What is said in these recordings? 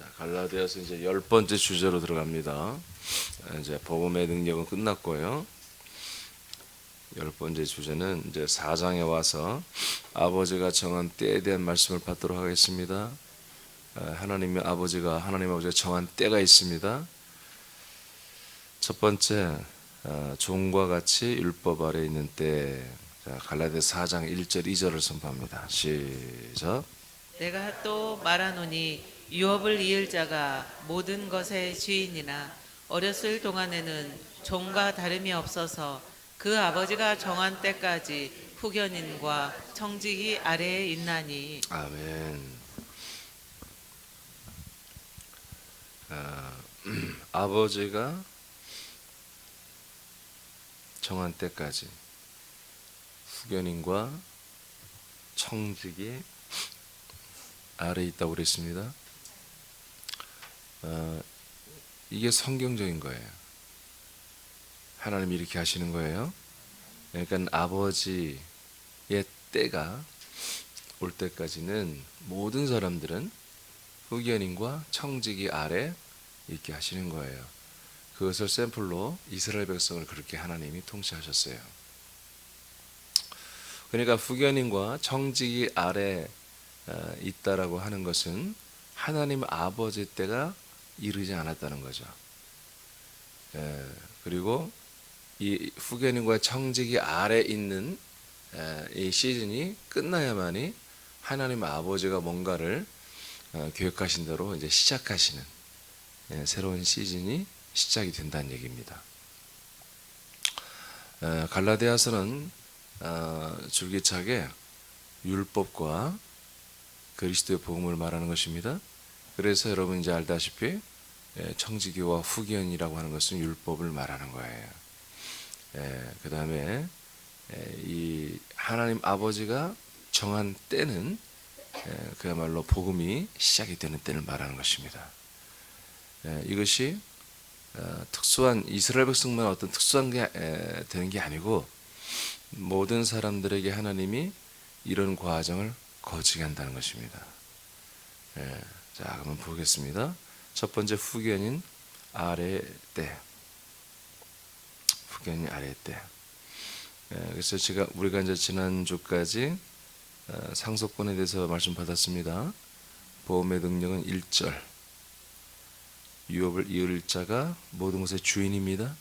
자, 갈라디아서 이제 10번째 주제로 들어갑니다. 이제 복음의 능력은 끝났고요. 10번째 주제는 이제 4장에 와서 아버지가 정한 때에 대한 말씀을 받도록 하겠습니다. 하나님 아버지가 정한 때가 있습니다. 첫 번째, 종과 같이 율법 아래 있는 때. 자, 갈라디아서 4장 1절 2절을 선포합니다. 시작. 내가 또 말하노니 유업을 이을 자가 모든 것의 주인이나 어렸을 동안에는 종과 다름이 없어서 그 아버지가 정한 때까지 후견인과 청지기 아래에 있나니. 아멘. 아버지가 정한 때까지 후견인과 청직이 아래에 있다고 그랬습니다. 이게 성경적인 거예요. 하나님이 이렇게 하시는 거예요. 그러니까 아버지의 때가 올 때까지는 모든 사람들은 후견인과 청지기 아래 있게 하시는 거예요. 그것을 샘플로 이스라엘 백성을 그렇게 하나님이 통치하셨어요. 그러니까 후견인과 청지기 아래 있다라고 하는 것은 하나님 아버지 때가 이르지 않았다는 거죠. 그리고 이 후견인과 청지기 아래 있는 이 시즌이 끝나야만이 하나님 아버지가 뭔가를 계획하신 대로 이제 시작하시는 새로운 시즌이 시작이 된다는 얘기입니다. 갈라디아서는 줄기차게 율법과 그리스도의 복음을 말하는 것입니다. 그래서 여러분 이제 알다시피 청지기와 후견이라고 하는 것은 율법을 말하는 거예요. 그 다음에 이 하나님 아버지가 정한 때는 그야말로 복음이 시작이 되는 때를 말하는 것입니다. 이것이 특수한 이스라엘 백성만 어떤 특수한 게 되는 게 아니고 모든 사람들에게 하나님이 이런 과정을 거치게 한다는 것입니다. 자, 그러면 보겠습니다. 첫 번째 후견인 아래 때. 후견인 아래 때. 그래서 우리가 이제 지난주까지 상속권에 대해서 말씀 받았습니다. 보험의 능력은 1절. 유업을 이을 자가 모든 것의 주인입니다.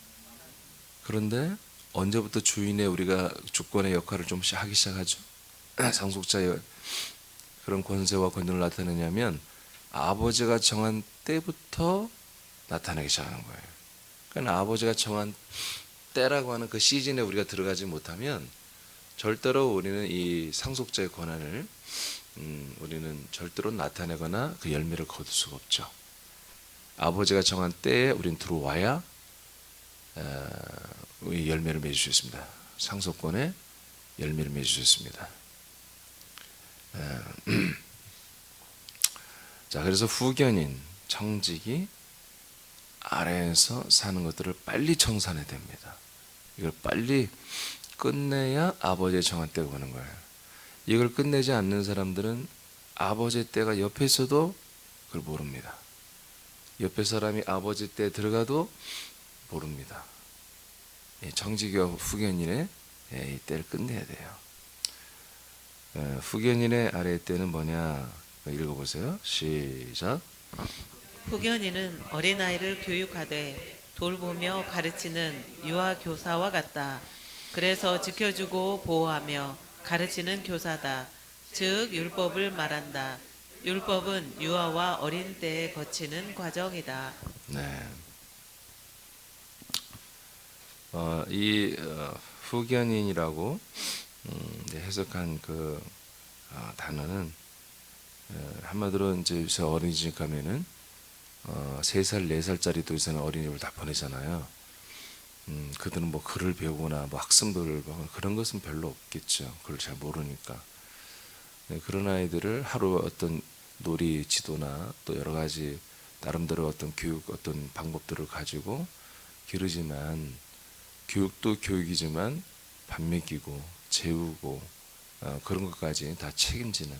그런데 언제부터 주인의 우리가 주권의 역할을 좀 하기 시작하죠? 상속자의 그런 권세와 권능을 나타내냐면 아버지가 정한 때부터 나타나기 시작하는 거예요. 그러니까 아버지가 정한 때라고 하는 그 시즌에 우리가 들어가지 못하면 절대로 우리는 이 상속자의 권한을 우리는 절대로 나타내거나 그 열매를 거둘 수가 없죠. 아버지가 정한 때에 우린 들어와야 열매를 맺을 수 있습니다. 상속권에 열매를 맺을 수 있습니다. 자, 그래서 후견인, 청직이 아래에서 사는 것들을 빨리 청산해야 됩니다. 이걸 빨리 끝내야 아버지의 정한 때가 오는 거예요. 이걸 끝내지 않는 사람들은 아버지의 때가 옆에 있어도 그걸 모릅니다. 옆에 사람이 아버지 때 들어가도 모릅니다. 청지기와 후견인의 이 때를 끝내야 돼요. 후견인의 아래의 때는 뭐냐? 읽어보세요. 시작. 후견인은 어린아이를 교육하되 돌보며 가르치는 유아 교사와 같다. 그래서 지켜주고 보호하며 가르치는 교사다. 즉 율법을 말한다. 율법은 유아와 어린 때에 거치는 과정이다. 네. 이 후견인이라고 해석한 그 단어는 한마디로 이제 어린이집 가면은 3살, 4살짜리도 요새는 어린이집을 다 보내잖아요. 그들은 뭐 글을 배우거나 뭐 학습을 배우거나 그런 것은 별로 없겠죠. 그걸 잘 모르니까. 그런 아이들을 하루 어떤 놀이 지도나 또 여러 가지 나름대로 어떤 교육 어떤 방법들을 가지고 기르지만 교육도 교육이지만 밥 먹이고 재우고 그런 것까지 다 책임지는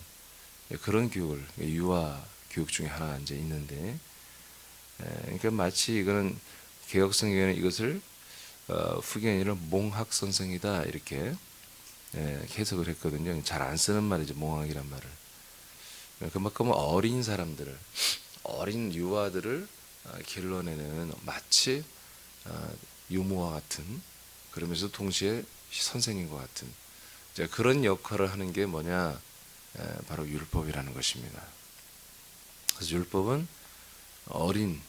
그런 교육을 유아 교육 중에 하나가 이제 있는데, 그러니까 마치 이거는 개혁성경에는 이것을 후견인을 몽학 선생이다 이렇게 해석을 했거든요. 잘 안 쓰는 말이죠, 몽학이란 말을. 그만큼 어린 사람들을, 어린 유아들을 길러내는 마치 유모와 같은, 그러면서 동시에 선생님과 같은 그런 역할을 하는 게 뭐냐, 바로 율법이라는 것입니다. 그래서 율법은 어린,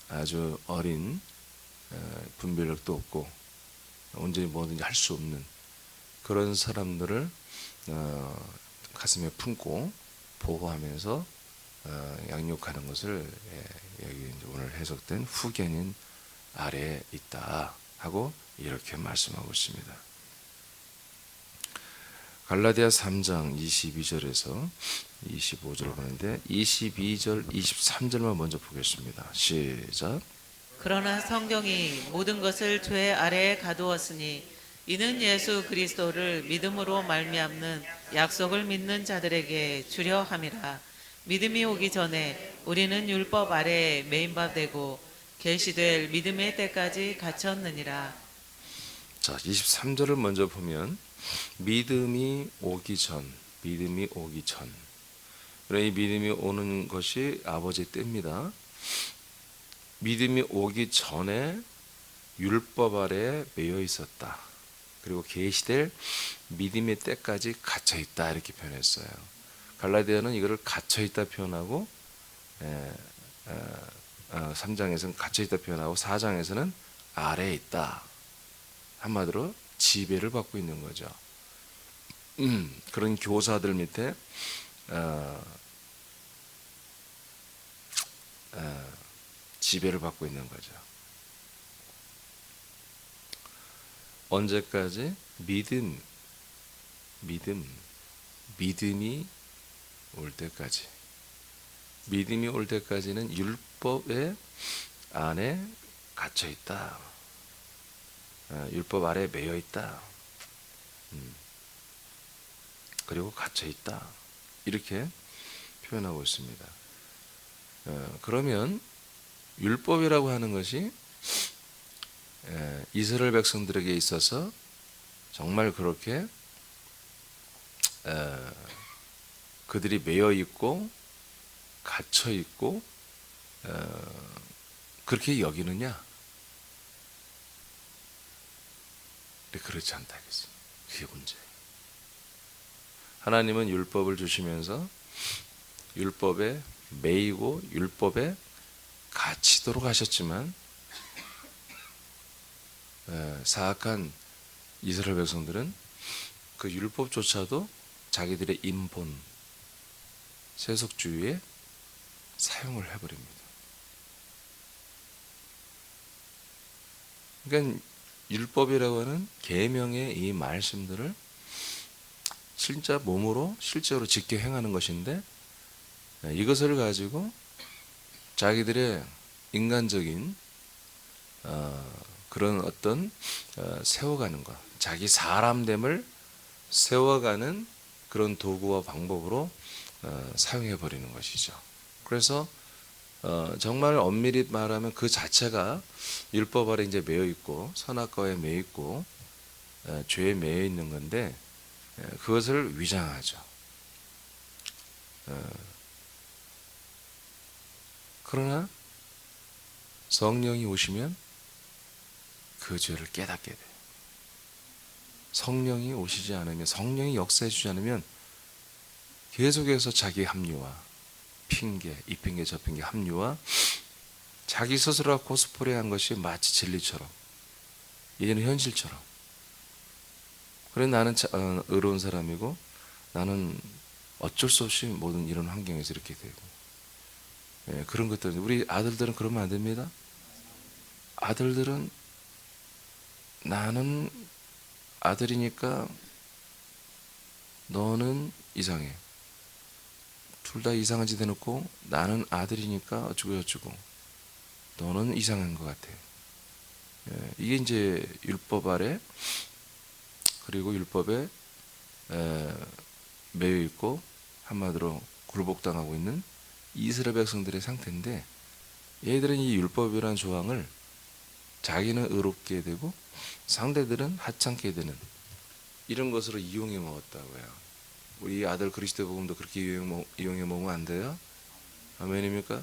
아주 어린, 분별력도 없고 온전히 뭐든지 할 수 없는 그런 사람들을 가슴에 품고 보호하면서 양육하는 것을 여기 이제 오늘 해석된 후견인 아래에 있다 하고 이렇게 말씀하고 있습니다. 갈라디아 3장 22절에서 25절을 보는데 22절, 23절만 먼저 보겠습니다. 시작. 그러나 성경이 모든 것을 죄 아래에 가두었으니 이는 예수 그리스도를 믿음으로 말미암는 약속을 믿는 자들에게 주려 함이라. 믿음이 오기 전에 우리는 율법 아래에 매인 바 되고 계시될 믿음의 때까지 갇혔느니라. 자, 23절을 먼저 보면 믿음이 오기 전. 그래, 이 믿음이 오는 것이 아버지의 때입니다. 믿음이 오기 전에 율법 아래에 매여 있었다. 그리고 계시될 믿음의 때까지 갇혀 있다 이렇게 표현했어요. 갈라디아는 이거를 갇혀 있다 표현하고 3장에서는 갇혀 있다 표현하고 4장에서는 아래에 있다. 한마디로 지배를 받고 있는 거죠. 그런 교사들 밑에 지배를 받고 있는 거죠. 언제까지? 믿음이 올 때까지. 믿음이 올 때까지는 율법의 안에 갇혀 있다. 율법 아래에 매여 있다. 그리고 갇혀 있다. 이렇게 표현하고 있습니다. 그러면 율법이라고 하는 것이 이스라엘 백성들에게 있어서 정말 그렇게 그들이 매여 있고 갇혀 있고 그렇게 여기느냐? 그렇지 않다 하겠어요. 그게 문제예요. 하나님은 율법을 주시면서 율법에 매이고 율법에 갇히도록 하셨지만 사악한 이스라엘 백성들은 그 율법조차도 자기들의 인본 세속주의에 사용을 해버립니다. 그러니까 율법이라고 하는 계명의 이 말씀들을 진짜 몸으로 실제로 지켜 행하는 것인데 이것을 가지고 자기들의 인간적인 그런 어떤 세워가는 것, 자기 사람됨을 세워가는 그런 도구와 방법으로 사용해 버리는 것이죠. 그래서 정말 엄밀히 말하면 그 자체가 율법 아래 이제 매여 있고 선악과에 매여 있고 죄에 매여 있는 건데 그것을 위장하죠. 그러나 성령이 오시면 그 죄를 깨닫게 돼요. 성령이 오시지 않으면, 성령이 역사해 주지 않으면 계속해서 자기 합리화, 핑계, 이 핑계 저 핑계 합리화, 자기 스스로가 코스프레한 것이 마치 진리처럼, 이제는 현실처럼. 그래 나는 의로운 사람이고 나는 어쩔 수 없이 모든 이런 환경에서 이렇게 되고, 그런 것들. 우리 아들들은 그러면 안 됩니다. 아들들은 나는 아들이니까 너는 이상해. 둘 다 이상한 짓 해놓고 나는 아들이니까 어쩌고 저쩌고 너는 이상한 것 같아. 이게 이제 율법 아래 그리고 율법에 매여 있고 한마디로 굴복당하고 있는 이스라엘 백성들의 상태인데 얘들은 이 율법이라는 조항을 자기는 의롭게 되고 상대들은 하찮게 되는 이런 것으로 이용해 먹었다고요. 우리 아들 그리스도 복음도 그렇게 이용해 먹으면 안 돼요? 아멘입니까?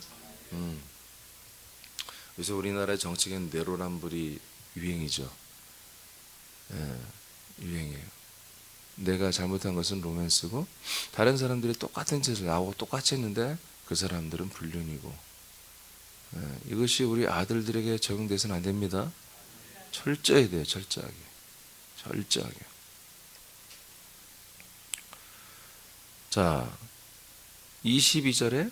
그래서 우리나라의 정치계는 내로남불이 유행이죠. 예, 유행이에요. 내가 잘못한 것은 로맨스고 다른 사람들이 똑같은 짓을 나하고 똑같이 했는데 그 사람들은 불륜이고 이것이 우리 아들들에게 적용돼서는 안 됩니다. 철저해야 돼요. 철저하게. 자, 22절에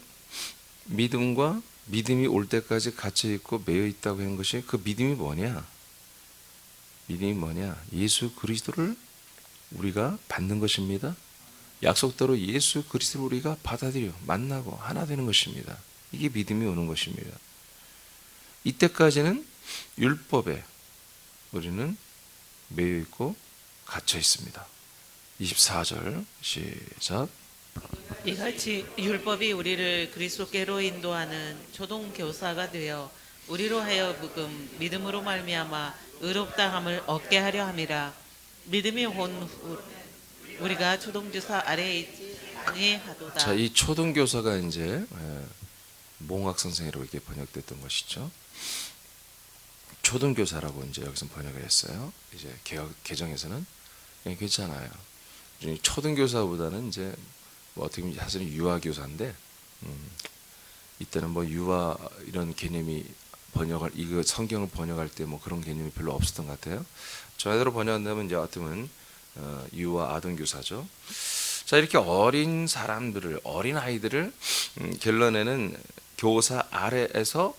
믿음과 믿음이 올 때까지 갇혀 있고 매여 있다고 한 것이 그 믿음이 뭐냐? 믿음이 뭐냐? 예수 그리스도를 우리가 받는 것입니다. 약속대로 예수 그리스도를 우리가 받아들여 만나고 하나 되는 것입니다. 이게 믿음이 오는 것입니다. 이때까지는 율법에 우리는 매여 있고 갇혀 있습니다. 24절 시작. 이같이 율법이 우리를 그리스도께로 인도하는 초동 교사가 되어 우리로 하여 믿음으로 말미암아 의롭다함을 얻게 하려 함이라. 믿음이 온 후 우리가 초동 교사 아래에 있지 아니하도다. 자, 이 초동 교사가 이제 몽학 선생이라고 이렇게 번역됐던 것이죠. 초등 교사라고 이제 여기서 번역을 했어요. 이제 개정에서는 괜찮아요. 초등 교사보다는 이제 뭐 어떻게 보면 사실은 유아 교사인데 이때는 뭐 유아 이런 개념이 번역을 이거 성경을 번역할 때 뭐 그런 개념이 별로 없었던 것 같아요. 저희대로 번역한다면 이제 어쩌면 유아 아동 교사죠. 자, 이렇게 어린 사람들을 어린 아이들을 길러내는 교사 아래에서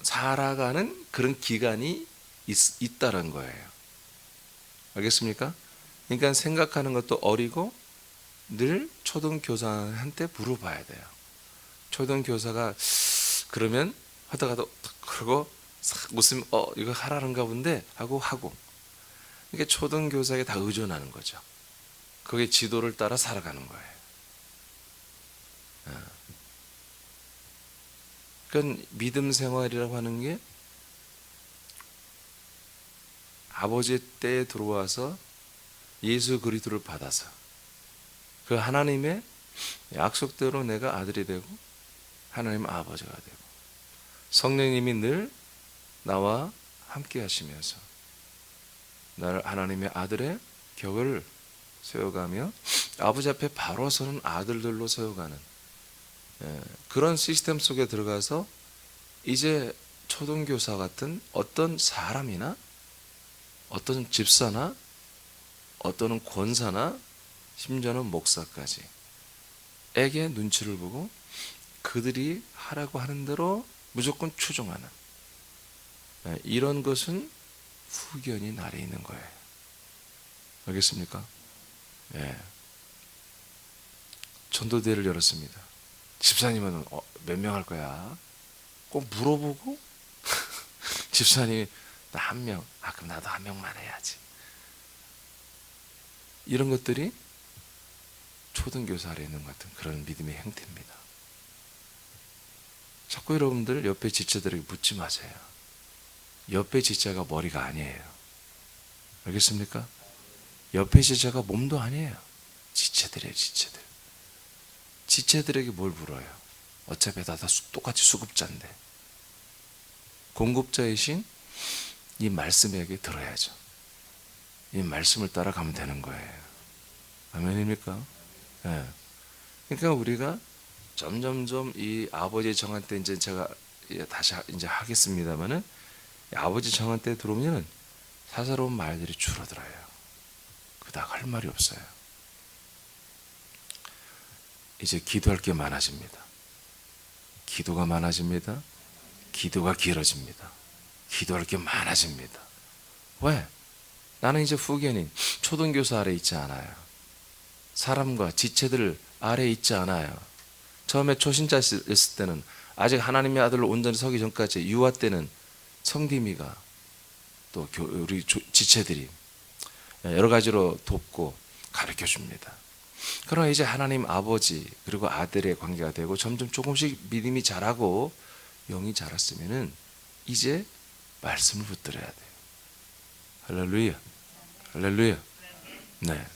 살아가는 그런 기간이 있다는 거예요. 알겠습니까? 그러니까 생각하는 것도 어리고 늘 초등교사한테 물어봐야 돼요. 초등교사가 그러면 하다가도 그러고 싹 웃으면 이거 하라는가 본데 하고 그러니까 초등교사에게 다 의존하는 거죠. 그게 지도를 따라 살아가는 거예요. 그러니까 믿음 생활이라고 하는 게 아버지 때에 들어와서 예수 그리스도를 받아서 그 하나님의 약속대로 내가 아들이 되고 하나님 아버지가 되고 성령님이 늘 나와 함께 하시면서 나를 하나님의 아들의 격을 세워가며 아버지 앞에 바로 서는 아들들로 세워가는 그런 시스템 속에 들어가서 이제 초등교사 같은 어떤 사람이나 어떤 집사나 어떤 권사나 심지어는 목사까지 에게 눈치를 보고 그들이 하라고 하는 대로 무조건 추종하는 이런 것은 후견이 날에 있는 거예요. 알겠습니까? 예. 전도대회를 열었습니다. 집사님은 몇 명 할 거야? 꼭 물어보고 집사님이 나 한 명. 그럼 나도 한 명만 해야지. 이런 것들이 초등교사 아래에 있는 것 같은 그런 믿음의 형태입니다. 자꾸 여러분들 옆에 지체들에게 묻지 마세요. 옆에 지체가 머리가 아니에요. 알겠습니까? 옆에 지체가 몸도 아니에요. 지체들이에요. 지체들에게 뭘 물어요? 어차피 다 똑같이 수급자인데 공급자이신 이 말씀에게 들어야죠. 이 말씀을 따라가면 되는 거예요. 아멘입니까? 네. 그러니까 우리가 점점점 이 아버지 정한 때 이제 제가 다시 이제 하겠습니다만은 아버지 정한 때 들어오면 사사로운 말들이 줄어들어요. 그닥 할 말이 없어요. 이제 기도할 게 많아집니다. 기도가 많아집니다. 기도가 길어집니다. 기도할 게 많아집니다. 왜? 나는 이제 후견인 초등교사 아래 있지 않아요. 사람과 지체들 아래 있지 않아요. 처음에 초신자였을 때는 아직 하나님의 아들로 온전히 서기 전까지 유아 때는 성디미가 또 우리 지체들이 여러 가지로 돕고 가르쳐 줍니다. 그러나 이제 하나님 아버지 그리고 아들의 관계가 되고 점점 조금씩 믿음이 자라고 영이 자랐으면은 이제 말씀을 붙들어야 돼요. 할렐루야. 할렐루야. 네.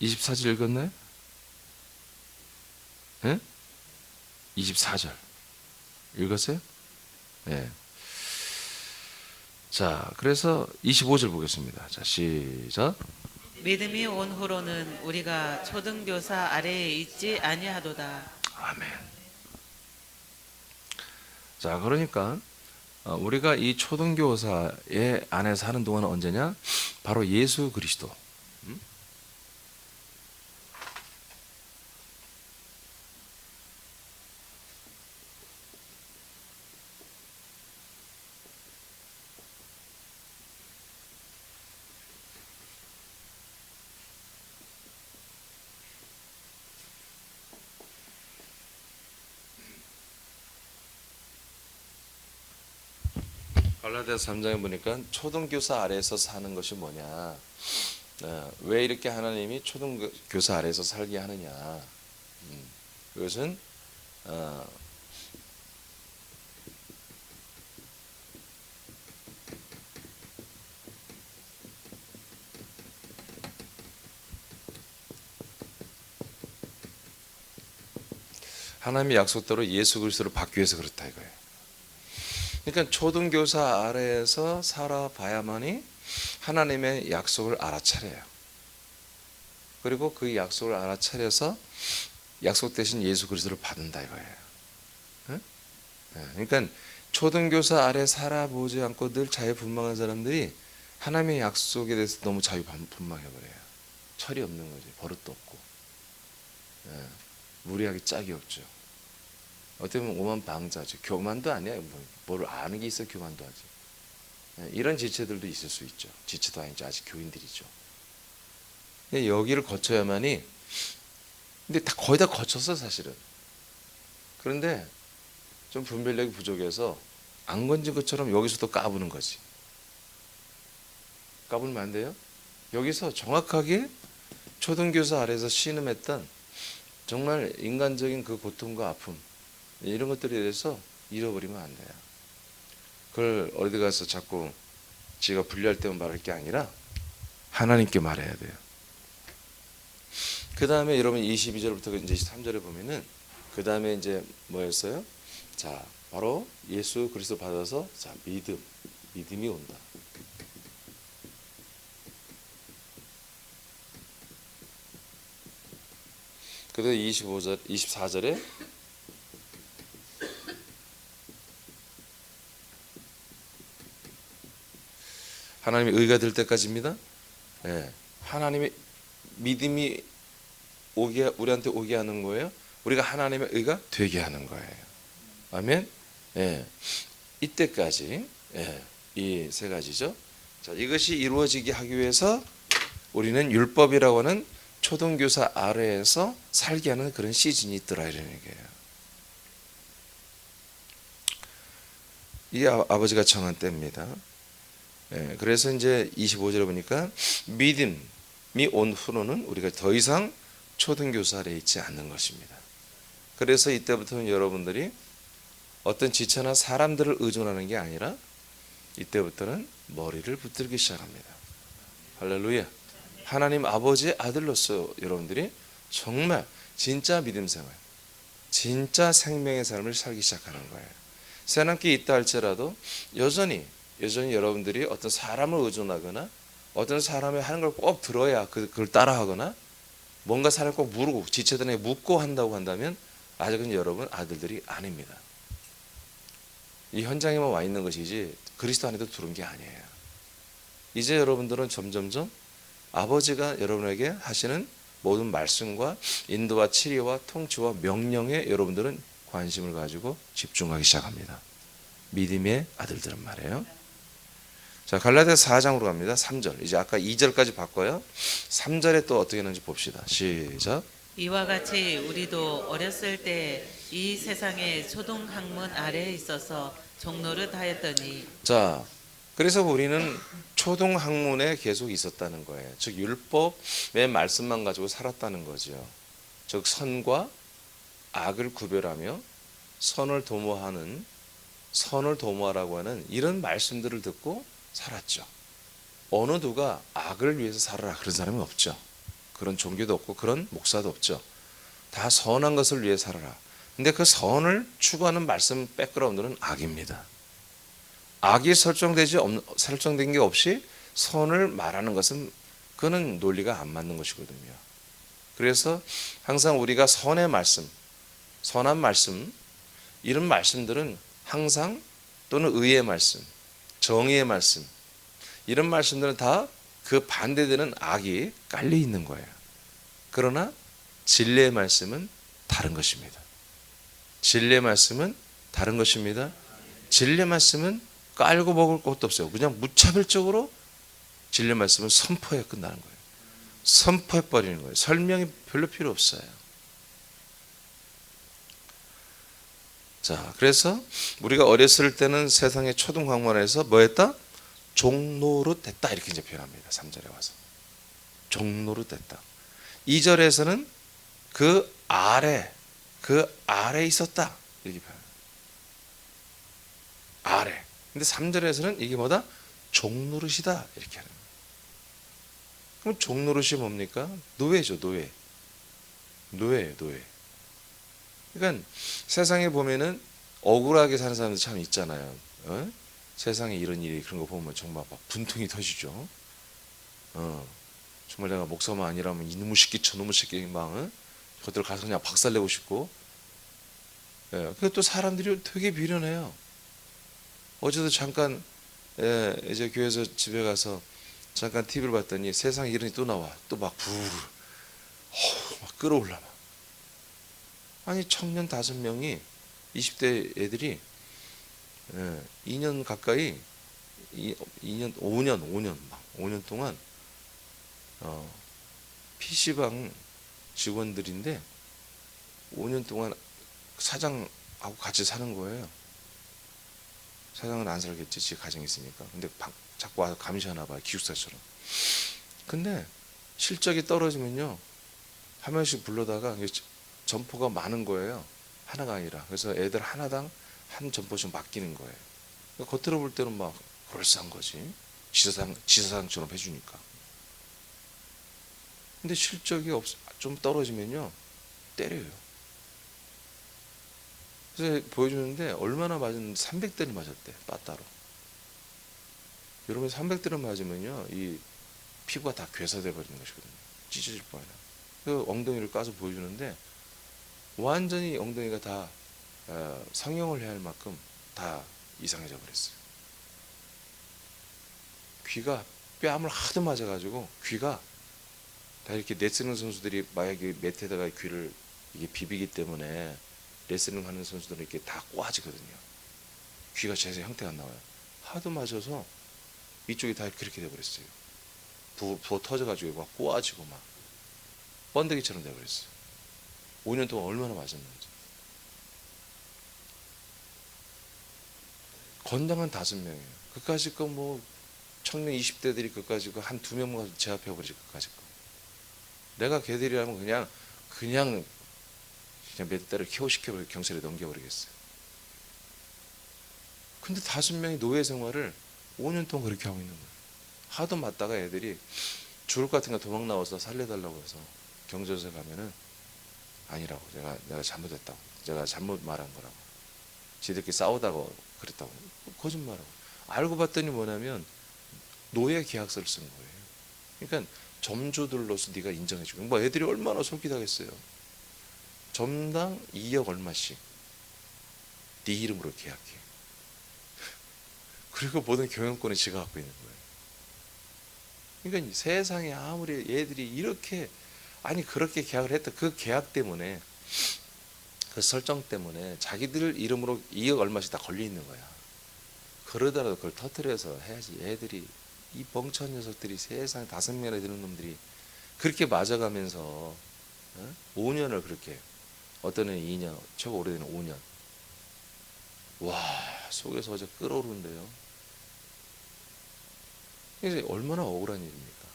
24절 읽었나요? 네? 24절 읽었어요? 네. 자, 그래서 25절 보겠습니다. 자, 시작. 믿음이 온 후로는 우리가 초등교사 아래에 있지 아니하도다. 아멘. 자, 그러니까 우리가 이 초등교사의 안에서 하는 동안은 언제냐? 바로 예수 그리스도. 갈라디아서 3장에 보니까 초등교사 아래에서 사는 것이 뭐냐? 왜 이렇게 하나님이 초등교사 아래에서 살게 하느냐? 그것은 하나님의 약속대로 예수 그리스도를 받기 위해서 그렇다 이거예요. 그러니까 초등교사 아래에서 살아봐야만이 하나님의 약속을 알아차려요. 그리고 그 약속을 알아차려서 약속 대신 예수 그리스도를 받는다 이거예요. 응? 그러니까 초등교사 아래 살아보지 않고 늘 자유분방한 사람들이 하나님의 약속에 대해서 너무 자유분방해버려요. 철이 없는 거지. 버릇도 없고 무리하게 짝이 없죠. 어떻게 보면 오만방자죠. 교만도 아니야. 뭘 아는 게 있어 교만도 하지. 이런 지체들도 있을 수 있죠. 지체도 아니죠. 아직 교인들이죠. 근데 여기를 거쳐야만이 근데 거의 다 거쳤어 사실은. 그런데 좀 분별력이 부족해서 안 건진 것처럼 여기서도 까부는 거지. 까불면 안 돼요? 여기서 정확하게 초등교사 아래에서 신음했던 정말 인간적인 그 고통과 아픔 이런 것들에 대해서 잃어버리면 안 돼요. 그걸 어디 가서 자꾸 지가 불리할 때만 말할 게 아니라 하나님께 말해야 돼요. 그 다음에 여러분 22절부터 이제 23절에 보면은 그 다음에 이제 뭐였어요? 자, 바로 예수 그리스도 받아서 자 믿음이 온다. 그래서 24절에 하나님의 의가 될 때까지입니다. 예, 하나님의 믿음이 우리한테 오게 하는 거예요. 우리가 하나님의 의가 되게 하는 거예요. 아멘. 예, 이때까지 이 세 가지죠. 자, 이것이 이루어지게 하기 위해서 우리는 율법이라고 하는 초등교사 아래에서 살게 하는 그런 시즌이 있더라 이런 얘기예요. 이게 아버지가 정한 때입니다. 그래서 이제 25절에 보니까 믿음이 온 후로는 우리가 더 이상 초등교사 아래에 있지 않는 것입니다. 그래서 이때부터는 여러분들이 어떤 지체나 사람들을 의존하는 게 아니라 이때부터는 머리를 붙들기 시작합니다. 할렐루야. 하나님 아버지의 아들로서 여러분들이 정말 진짜 믿음 생활, 진짜 생명의 삶을 살기 시작하는 거예요. 세상에 있다 할지라도 여전히 여러분들이 어떤 사람을 의존하거나 어떤 사람이 하는 걸 꼭 들어야 그걸 따라하거나 뭔가 사람을 꼭 물고 지체들에게 묻고 한다고 한다면 아직은 여러분 아들들이 아닙니다. 이 현장에만 와 있는 것이지 그리스도 안에도 들어온 게 아니에요. 이제 여러분들은 점점점 아버지가 여러분에게 하시는 모든 말씀과 인도와 치리와 통치와 명령에 여러분들은 관심을 가지고 집중하기 시작합니다. 믿음의 아들들은 말이에요. 자, 갈라디아서 4장으로 갑니다. 3절. 이제 아까 2절까지 바꿔요. 3절에 또 어떻게 하는지 봅시다. 시작. 이와 같이 우리도 어렸을 때 이 세상의 초등학문 아래에 있어서 종노릇 하였더니 자, 그래서 우리는 초등 학문에 계속 있었다는 거예요. 즉 율법의 말씀만 가지고 살았다는 거죠. 즉 선과 악을 구별하며 선을 도모하라고 하는 이런 말씀들을 듣고 살았죠. 어느 누가 악을 위해서 살아라 그런 사람은 없죠. 그런 종교도 없고 그런 목사도 없죠. 다 선한 것을 위해 살아라. 근데 그 선을 추구하는 말씀 백그라운드는 악입니다. 악이 설정된 게 없이 선을 말하는 것은 그거는 논리가 안 맞는 것이거든요. 그래서 항상 우리가 선의 말씀, 선한 말씀, 이런 말씀들은 항상 또는 의의 말씀, 정의의 말씀, 이런 말씀들은 다 그 반대되는 악이 깔려 있는 거예요. 그러나 진리의 말씀은 다른 것입니다. 진리의 말씀은 다른 것입니다. 진리의 말씀은 깔고 먹을 것도 없어요. 그냥 무차별적으로 진리의 말씀은 선포해 끝나는 거예요. 선포해 버리는 거예요. 설명이 별로 필요 없어요. 자, 그래서 우리가 어렸을 때는 세상의 초등학문에서 뭐 했다? 종노릇 했다 이렇게 이제 표현합니다. 3절에 와서 종노릇 했다. 2절에서는 그 아래 있었다 이렇게 표현합니다. 아래. 근데 3절에서는 이게 뭐다? 종노릇이다 이렇게 하는 거예요. 그럼 종노릇이 뭡니까? 노예죠. 노예예요. 그러니까 세상에 보면은 억울하게 사는 사람들 참 있잖아요. 세상에 이런 일이 그런 거 보면 정말 막 분통이 터지죠. 정말 내가 목사만 아니라면 이놈의 새끼 저놈의 새끼 막 저들 가서 그냥 박살내고 싶고. 근데 또 사람들이 되게 비련해요. 어제도 잠깐 이제 교회에서 집에 가서 잠깐 TV를 봤더니 세상에 이런 일이 또 나와. 또 막 막 끌어올라 막. 아니 청년 5명이 20대 애들이 2년 가까이 5년 동안 PC방 직원들인데 5년 동안 사장하고 같이 사는 거예요. 사장은 안 살겠지, 지 가정이 있으니까. 근데 자꾸 와서 감시하나 봐요, 기숙사처럼. 근데 실적이 떨어지면요 한 명씩 불러다가 점포가 많은 거예요. 하나가 아니라. 그래서 애들 하나당 한 점포씩 맡기는 거예요. 그러니까 겉으로 볼 때는 막 그럴싸한 거지. 지사장처럼 해주니까. 근데 실적이 좀 떨어지면요 때려요. 그래서 보여주는데 얼마나 맞았는데 300대를 맞았대. 빠따로. 여러분 300대를 맞으면요 이 피부가 다 괴사돼 버리는 것이거든요. 찢어질 뻔해요. 그 엉덩이를 까서 보여주는데 완전히 엉덩이가 다 성형을 해야 할 만큼 다 이상해져 버렸어요. 귀가 뺨을 하도 맞아가지고 귀가 다 이렇게 레슬링 선수들이 만약에 매트에다가 귀를 이게 비비기 때문에 레슬링 하는 선수들은 이렇게 다 꼬아지거든요. 귀가 제대 형태가 안 나와요. 하도 맞아서 이쪽이 다 그렇게 돼버렸어요. 부어 터져가지고 막 꼬아지고 막 번데기처럼 돼버렸어요. 5년 동안 얼마나 맞았는지. 건당한 5명이에요. 그까짓 거 뭐 청년 20대들이 그까짓 거 한 2명만 제압해버리지 그까짓 거. 내가 걔들이라면 그냥 몇 달을 키워시켜버리고 경찰에 넘겨버리겠어요. 근데 5명이 노예 생활을 5년 동안 그렇게 하고 있는 거예요. 하도 맞다가 애들이 죽을 것 같은 거 도망 나와서 살려달라고 해서 경찰서에 가면은 아니라고. 내가 잘못했다고. 제가 잘못 말한 거라고. 지들끼리 싸우다가 그랬다고. 거짓말하고. 알고 봤더니 뭐냐면 노예 계약서를 쓴 거예요. 그러니까 점주들로서 네가 인정해주고. 뭐 애들이 얼마나 솔깃하겠어요. 점당 2억 얼마씩 네 이름으로 계약해. 그리고 모든 경영권을 지가 갖고 있는 거예요. 그러니까 세상에 아무리 얘들이 이렇게 그렇게 계약을 했다. 그 계약 때문에 그 설정 때문에 자기들 이름으로 2억 얼마씩 다 걸려 있는 거야. 그러더라도 그걸 터뜨려서 해야지. 애들이 이 멍청한 녀석들이 세상에 5명이나 되는 놈들이 그렇게 맞아가면서 5년을 그렇게, 어떤 애는 2년, 최고 오래되는 5년. 와, 속에서 어제 끓어오르는데요. 이게 얼마나 억울한 일입니까?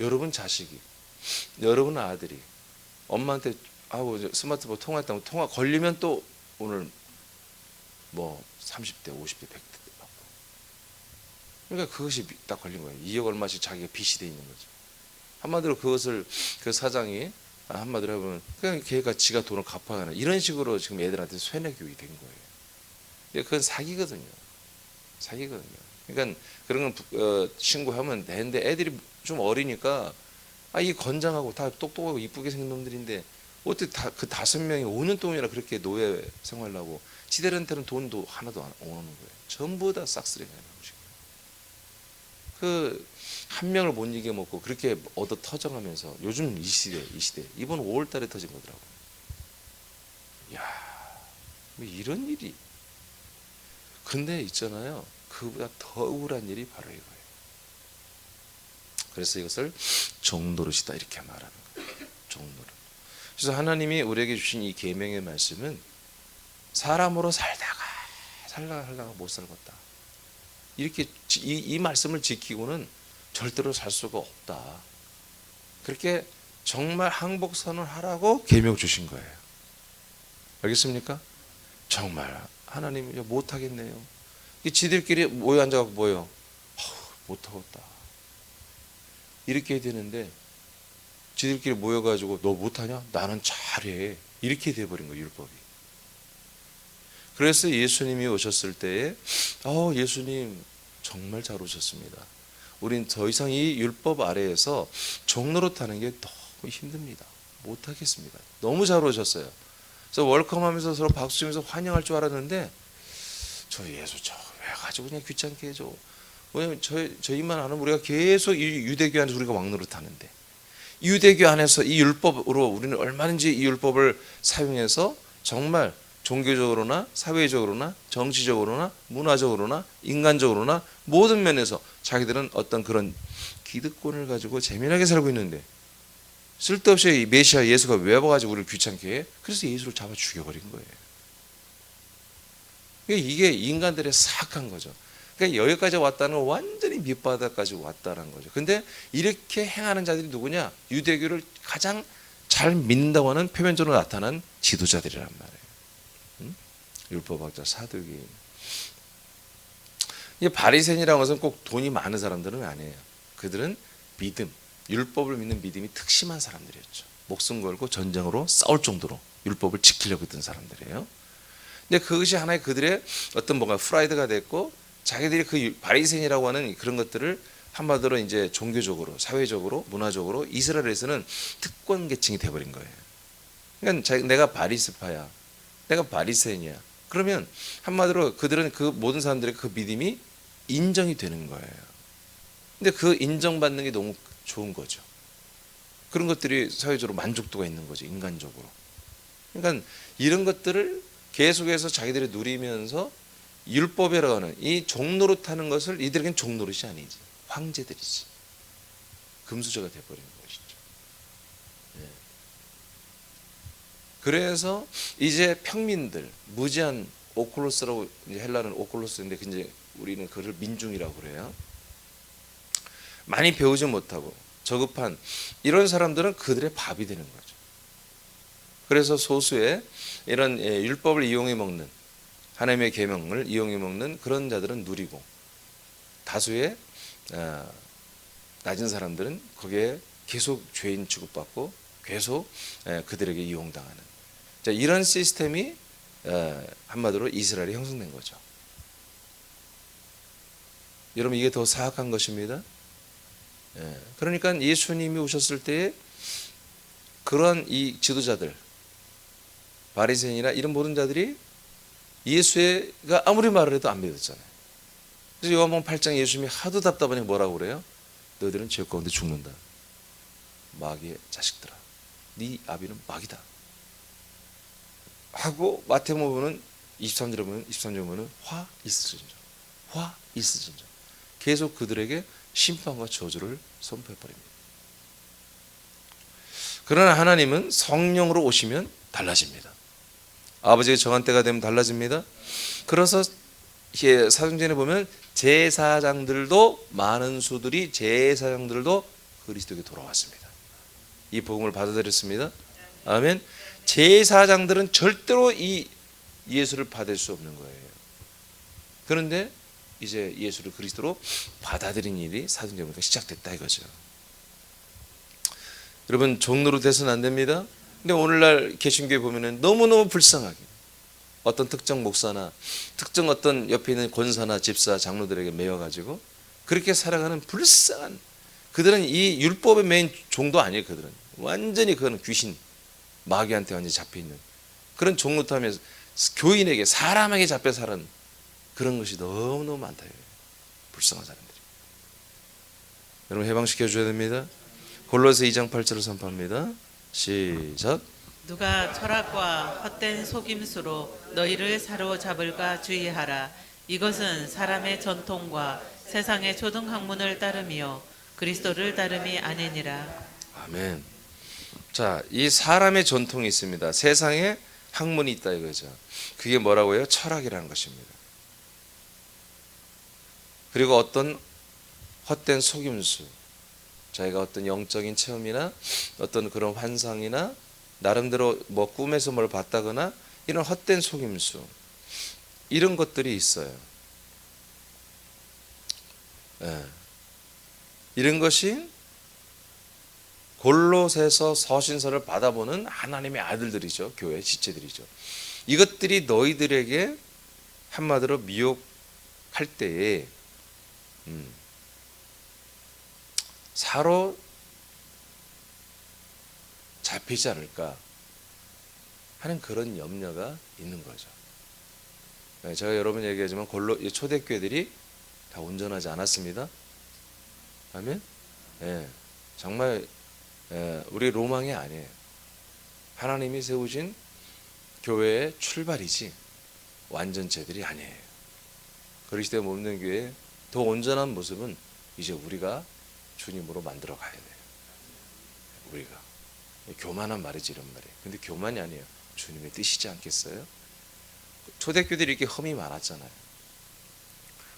여러분 자식이, 여러분 아들이 엄마한테 스마트폰 통화했다고 통화 걸리면 또 오늘 뭐 30대, 50대, 100대 받고. 그러니까 그것이 딱 걸린 거예요. 2억 얼마씩 자기가 빚이 돼 있는 거죠. 한마디로 그것을 그 사장이 한마디로 해보면 그냥 걔가 지가 돈을 갚아가는 이런 식으로 지금 애들한테 쇠뇌 교육이 된 거예요. 그건 사기거든요. 사기거든요. 그러니까 그런 건 신고하면 되는데 애들이 좀 어리니까 이 건장하고 다 똑똑하고 이쁘게 생긴 놈들인데 어떻게 그 5명이 5년 동안이나 그렇게 노예 생활하고 지들한테는 돈도 하나도 안 오는 거예요. 전부 다 싹쓸이 내는 거죠. 그 한 명을 못 이겨 먹고 그렇게 얻어 터져가면서 요즘 이 시대 이번 5월달에 터진 거더라고요. 야, 뭐 이런 일이. 근데 있잖아요. 그보다 더 억울한 일이 바로 이거예요. 그래서 이것을 종노릇이다 이렇게 말하는 거예요. 종노릇. 그래서 하나님이 우리에게 주신 이 계명의 말씀은 사람으로 살다가 못 살겠다. 이렇게 이 말씀을 지키고는 절대로 살 수가 없다. 그렇게 정말 항복선을 하라고 계명 주신 거예요. 알겠습니까? 정말 하나님이 못하겠네요. 지들끼리 모여 앉아갖고 뭐요? 못하겠다. 이렇게 해야 되는데 지들끼리 모여가지고 너 못하냐? 나는 잘해. 이렇게 돼버린 거예요. 율법이. 그래서 예수님이 오셨을 때에 예수님 정말 잘 오셨습니다. 우린 더 이상 이 율법 아래에서 종노릇하는 게 너무 힘듭니다. 못하겠습니다. 너무 잘 오셨어요. 그래서 웰컴하면서 서로 박수 치면서 환영할 줄 알았는데 저 예수 왜 가지고 그냥 귀찮게 해줘. 왜냐면 저희만 아는 우리가 계속 이 유대교 안에서 우리가 왕노릇하는데 유대교 안에서 이 율법으로 우리는 얼마든지 이 율법을 사용해서 정말 종교적으로나 사회적으로나 정치적으로나 문화적으로나 인간적으로나 모든 면에서 자기들은 어떤 그런 기득권을 가지고 재미나게 살고 있는데 쓸데없이 이 메시아 예수가 왜 와가지고 우리를 귀찮게 해? 그래서 예수를 잡아 죽여버린 거예요. 이게 인간들의 사악한 거죠. 그러니까 여기까지 왔다는 건 완전히 밑바닥까지 왔다는 거죠. 근데 이렇게 행하는 자들이 누구냐? 유대교를 가장 잘 믿는다고 하는 표면적으로 나타난 지도자들이란 말이에요. 율법학자, 사두개인. 이 바리새인이라는 것은 꼭 돈이 많은 사람들은 아니에요. 그들은 믿음, 율법을 믿는 믿음이 특심한 사람들이었죠. 목숨 걸고 전쟁으로 싸울 정도로 율법을 지키려고 했던 사람들이에요. 근데 그것이 하나의 그들의 어떤 뭔가 프라이드가 됐고 자기들이 그 바리새인이라고 하는 그런 것들을 한마디로 이제 종교적으로, 사회적으로, 문화적으로 이스라엘에서는 특권 계층이 돼버린 거예요. 그러니까 내가 바리스파야, 내가 바리새인이야. 그러면 한마디로 그들은 그 모든 사람들의 그 믿음이 인정이 되는 거예요. 근데 그 인정받는 게 너무 좋은 거죠. 그런 것들이 사회적으로 만족도가 있는 거죠. 인간적으로. 그러니까 이런 것들을 계속해서 자기들이 누리면서 율법이라고 하는 이 종노릇하는 것을 이들에겐 종노릇이 아니지. 황제들이지. 금수저가 돼버리는 것이죠. 예. 그래서 이제 평민들, 무지한 오클로스라고 이제 헬라는 오클로스인데 이제 우리는 그를 민중이라고 그래요. 많이 배우지 못하고 저급한 이런 사람들은 그들의 밥이 되는 거죠. 그래서 소수의 이런 율법을 이용해 먹는 하나님의 계명을 이용해 먹는 그런 자들은 누리고 다수의 낮은 사람들은 거기에 계속 죄인 취급받고 계속 그들에게 이용당하는 이런 시스템이 한마디로 이스라엘이 형성된 거죠. 여러분 이게 더 사악한 것입니다. 그러니까 예수님이 오셨을 때에 그런 이 지도자들 바리새인이나 이런 모든 자들이 예수가 아무리 말을 해도 안 믿었잖아요. 그래서 요한복음 8장 예수님이 하도 답답하니 뭐라고 그래요? 너희들은 죄 가운데 죽는다. 마귀의 자식들아, 네 아비는 마귀다. 하고 마태복음은 23절에 보면 화 있으신저, 화 있으신저. 계속 그들에게 심판과 저주를 선포해버립니다. 그러나 하나님은 성령으로 오시면 달라집니다. 아버지의 정한 때가 되면 달라집니다. 그래서 사도행전에 보면 제사장들도 많은 수들이 제사장들도 그리스도에게 돌아왔습니다. 이 복음을 받아들였습니다. 아멘. 제사장들은 절대로 이 예수를 받을 수 없는 거예요. 그런데 이제 예수를 그리스도로 받아들인 일이 사도행전부터 시작됐다 이거죠. 여러분 종로로 돼서는 안 됩니다. 근데 오늘날 개신교에 보면은 너무너무 불쌍하게 어떤 특정 목사나 특정 어떤 옆에 있는 권사나 집사 장로들에게 매여가지고 그렇게 살아가는 불쌍한, 그들은 이 율법에 매인 종도 아니에요. 그들은 완전히 그건 귀신 마귀한테 완전히 잡혀있는 그런 종노릇하면서 교인에게 사람에게 잡혀 사는 그런 것이 너무너무 많다. 불쌍한 사람들이. 여러분 해방시켜 줘야 됩니다. 골로새 2장 8절을 선포합니다. 시작. 누가 철학과 헛된 속임수로 너희를 사로잡을까 주의하라. 이것은 사람의 전통과 세상의 초등학문을 따름이요 그리스도를 따름이 아니니라. 아멘. 자, 이 사람의 전통이 있습니다. 세상에 학문이 있다 이거죠. 그게 뭐라고요? 철학이라는 것입니다. 그리고 어떤 헛된 속임수, 자기가 어떤 영적인 체험이나 어떤 그런 환상이나 나름대로 뭐 꿈에서 뭘 봤다거나 이런 헛된 속임수, 이런 것들이 있어요. 예. 이런 것이 골로새서 서신서를 받아보는 하나님의 아들들이죠. 교회 지체들이죠. 이것들이 너희들에게 한마디로 미혹할 때에 사로 잡히지 않을까 하는 그런 염려가 있는 거죠. 제가 여러 번 얘기하지만 초대교회들이 다 온전하지 않았습니다. 아멘. 예, 정말 우리 로망이 아니에요. 하나님이 세우신 교회의 출발이지 완전체들이 아니에요. 그리스도의 몸 된 교회의 더 온전한 모습은 이제 우리가 주님으로 만들어 가야 돼요. 우리가 교만한 말이지 이런 말이에요. 근데 교만이 아니에요. 주님의 뜻이지 않겠어요? 초대교회들이 이렇게 흠이 많았잖아요.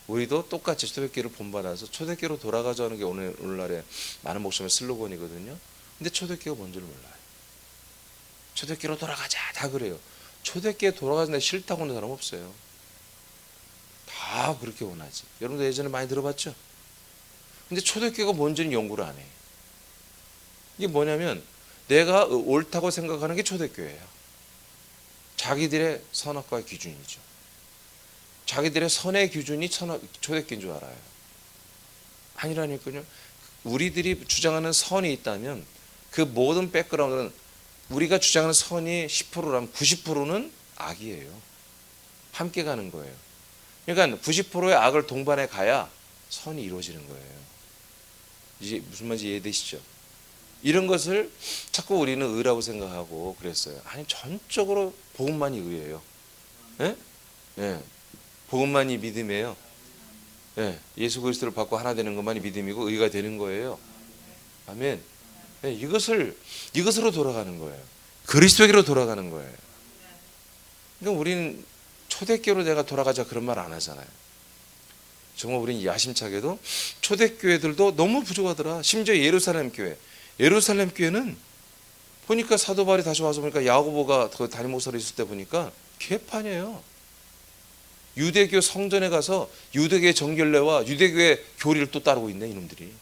우리도 똑같이 초대교회를 본받아서 초대교회로 돌아가자는 게 오늘날의 많은 목사님의 슬로건이거든요. 근데 초대교회가 뭔지를 몰라요. 초대교회로 돌아가자 다 그래요. 초대교회 돌아가는 데 싫다고 하는 사람 없어요. 다 그렇게 원하지. 여러분도 예전에 많이 들어봤죠? 근데 초대교회가 뭔지는 연구를 안 해. 이게 뭐냐면 내가 옳다고 생각하는 게 초대교회예요. 자기들의 선악과의 기준이죠. 자기들의 선의 기준이 초대교회인 줄 알아요. 아니라니까요. 우리들이 주장하는 선이 있다면 그 모든 백그라운드는 우리가 주장하는 선이 10%라면 90%는 악이에요. 함께 가는 거예요. 그러니까 90%의 악을 동반해 가야 선이 이루어지는 거예요. 이제 무슨 말인지 이해되시죠? 이런 것을 자꾸 우리는 의라고 생각하고 그랬어요. 아니 전적으로 복음만이 의예요. 예? 예. 복음만이 믿음이에요. 예. 예수 그리스도를 받고 하나 되는 것만이 믿음이고 의가 되는 거예요. 아멘. 예. 이것으로 돌아가는 거예요. 그리스도에게로 돌아가는 거예요. 그러니까 우리는 초대교회로 내가 돌아가자 그런 말 안 하잖아요. 정말 우리는 야심차게도 초대교회들도 너무 부족하더라. 심지어 예루살렘 교회는 보니까 사도 바울이 다시 와서 보니까 야고보가 그 담임 목사로 있을 때 보니까 개판이에요. 유대교 성전에 가서 유대교회 정결례와 유대교회 교리를 또 따르고 있네 이놈들이.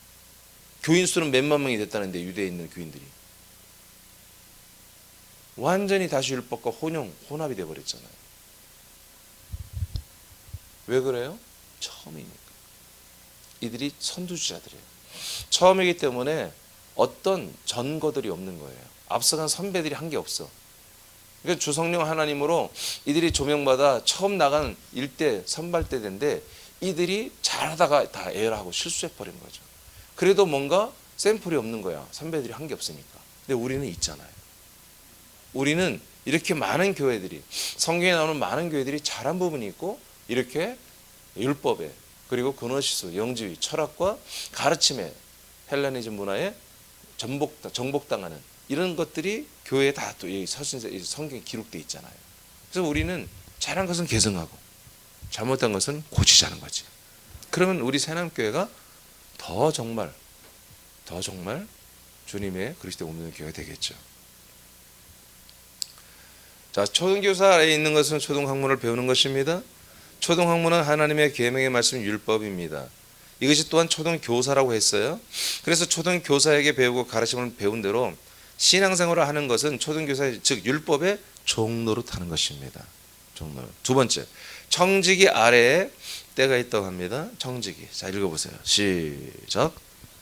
교인 수는 몇만 명이 됐다는데 유대에 있는 교인들이 완전히 다시 율법과 혼합이 돼버렸잖아요. 왜 그래요? 처음이니까. 이들이 선두주자들이에요. 처음이기 때문에 어떤 전거들이 없는 거예요. 앞서간 선배들이 한 게 없어. 그러니까 주성령 하나님으로 이들이 조명받아 처음 나간 일대 선발대인데 이들이 잘하다가 다 에러하고 실수해버린 거죠. 그래도 뭔가 샘플이 없는 거야. 선배들이 한 게 없으니까. 근데 우리는 있잖아요. 우리는 이렇게 많은 교회들이 성경에 나오는 많은 교회들이 잘한 부분이 있고 이렇게 율법에 그리고 근원시수, 영지주의, 철학과 가르침에 헬레니즘 문화에 정복당하는 이런 것들이 교회에 다 또 성경에 기록되어 있잖아요. 그래서 우리는 잘한 것은 계승하고 잘못된 것은 고치자는 거지. 그러면 우리 새남교회가 더 정말 주님의 그리스도의 몸된 교회가 되겠죠. 자, 초등교사 아래에 있는 것은 초등학문을 배우는 것입니다. 초등학문은 하나님의 계명의 말씀 율법입니다. 이것이 또한 초등교사라고 했어요. 그래서 초등교사에게 배우고 가르침을 배운 대로 신앙생활을 하는 것은 초등교사의 즉 율법의 종노릇 하는 것입니다. 종노릇. 두 번째, 청지기 아래에 때가 있다고 합니다. 청지기. 자, 읽어보세요. 시작.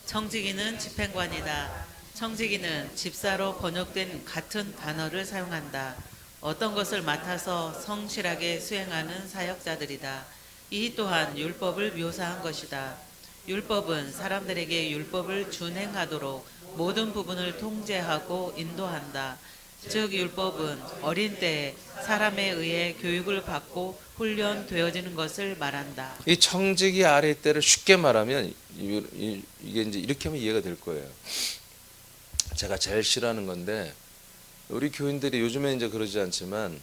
청지기는 집행관이다. 청지기는 집사로 번역된 같은 단어를 사용한다. 어떤 것을 맡아서 성실하게 수행하는 사역자들이다. 이 또한 율법을 묘사한 것이다. 율법은 사람들에게 율법을 준행하도록 모든 부분을 통제하고 인도한다. 즉 율법은 어린 때에 사람에 의해 교육을 받고 훈련되어지는 것을 말한다. 이 청지기 아래 때를 쉽게 말하면 이게 이제 이렇게 하면 이해가 될 거예요. 제가 제일 싫어하는 건데 우리 교인들이 요즘에 이제 그러지 않지만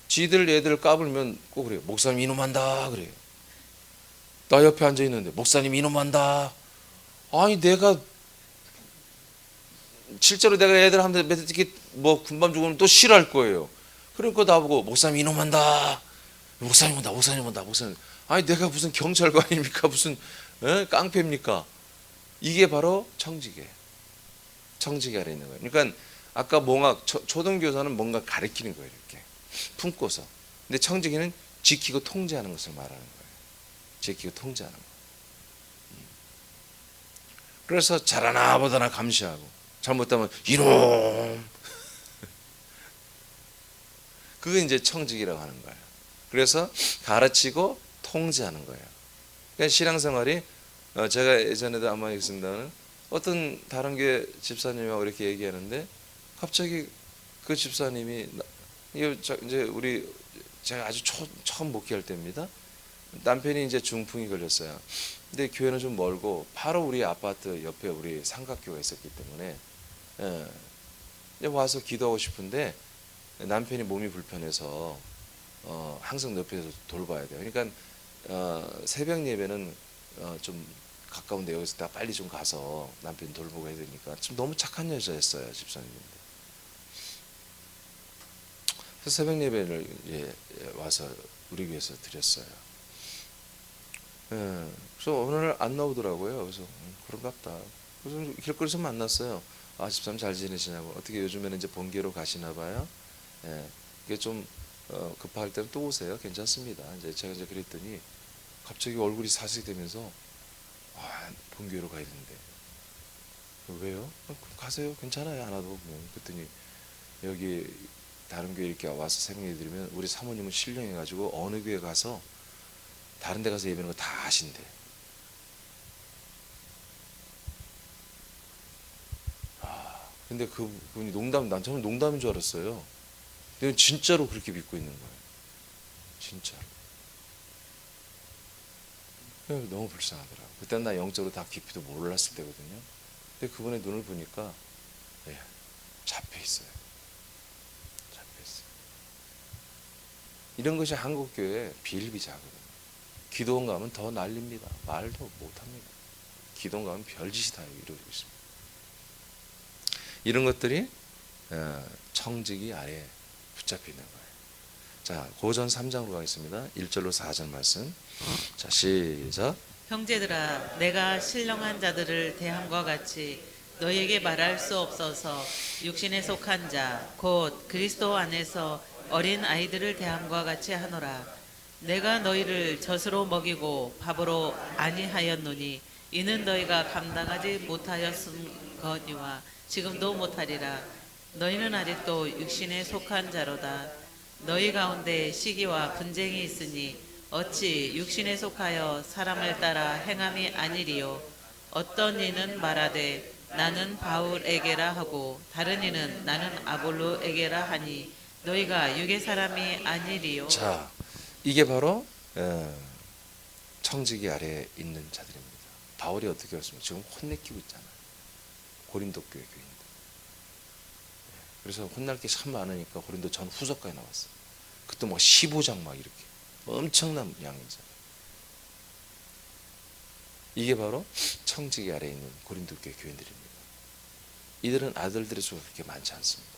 지들 애들 까불면 꼭 그래요. 목사님 이놈한다 그래요. 나 옆에 앉아 있는데 목사님 이놈한다. 아니 내가 실제로 내가 애들한테 이렇게 뭐 군밤 주고 또 싫어할 거예요. 그러니까 나보고 목사님 이놈한다. 목사님 온다. 목사님 온다. 목사님. 아니 내가 무슨 경찰관입니까? 무슨 깡패입니까? 이게 바로 청지기 아래 있는 거예요. 그러니까 아까 몽학 초등교사는 뭔가 가르치는 거예요. 이렇게 품고서. 근데 청지기는 지키고 통제하는 것을 말하는 거예요. 지키고 통제하는 거. 그래서 잘하나 보다나 감시하고 잘못하면 이놈. 그게 이제 청지기라고 하는 거예요. 그래서 가르치고 통제하는 거예요. 그러니까 신앙생활이 제가 예전에도 아마 읽습니다는 어떤 다른 교회 집사님하고 이렇게 얘기하는데 갑자기 그 집사님이 이제 제가 아주 처음 목회할 때입니다. 남편이 이제 중풍이 걸렸어요. 근데 교회는 좀 멀고 바로 우리 아파트 옆에 우리 삼각교가 있었기 때문에 이제 와서 기도하고 싶은데 남편이 몸이 불편해서 항상 옆에서 돌봐야 돼요. 그러니까 새벽 예배는 좀 가까운데 여기서 다 빨리 좀 가서 남편 돌보고 해야 되니까 좀 너무 착한 여자였어요 집사님인데. 그래서 새벽 예배를 와서 우리 교회에서 드렸어요. 그래서 어느 날 안 나오더라고요. 그래서 그런가 보다. 그래서 길거리에서 만났어요. 아 집사님 잘 지내시냐고. 어떻게 요즘에는 이제 본교로 가시나 봐요. 이게 좀 급할 때는 또 오세요. 괜찮습니다. 이제 제가 이제 그랬더니 갑자기 얼굴이 사색이 되면서 본교로 가야 되는데 왜요? 가세요. 괜찮아요. 안 와도. 그랬더니 여기 다른 교회 이렇게 와서 새벽에 드리면 우리 사모님은 신령해가지고 어느 교회 가서 다른 데 가서 예배하는 거 다 아신대. 근데 그분이 저는 농담인 줄 알았어요. 근데 진짜로 그렇게 믿고 있는 거예요. 진짜로. 너무 불쌍하더라고요. 그때는 나 영적으로 다 깊이도 몰랐을 때거든요. 근데 그분의 눈을 보니까 잡혀있어요. 잡혀있어요. 이런 것이 한국교회의 비일비재하거든요. 기도원 가면 더 난립니다. 말도 못합니다. 기도원 가면 별짓이 다 이루어지고 있습니다. 이런 것들이 청지기 아래에 붙잡혀 있는 거예요. 자, 고전 3장으로 가겠습니다. 1절로 4절 말씀. 자, 시작. 형제들아, 내가 신령한 자들을 대함과 같이 너희에게 말할 수 없어서 육신에 속한 자, 곧 그리스도 안에서 어린 아이들을 대함과 같이 하노라. 내가 너희를 젖으로 먹이고 밥으로 아니하였노니 이는 너희가 감당하지 못하였음거니와 지금도 못하리라. 너희는 아직도 육신에 속한 자로다. 너희 가운데 시기와 분쟁이 있으니 어찌 육신에 속하여 사람을 따라 행함이 아니리요. 어떤 이는 말하되 나는 바울에게라 하고 다른 이는 나는 아볼로에게라 하니 너희가 육의 사람이 아니리요. 자, 이게 바로 청지기 아래에 있는 자들입니다. 바울이 어떻게 했습니까? 지금 혼내키고 있잖아요. 고린도 교회 교인들. 그래서 혼날 게 참 많으니까 고린도 전 후서까지 나왔어요. 그것도 뭐 15장 막 이렇게 엄청난 양이죠. 이게 바로 청지기 아래에 있는 고린도 교회 교인들입니다. 이들은 아들들의 수가 그렇게 많지 않습니다.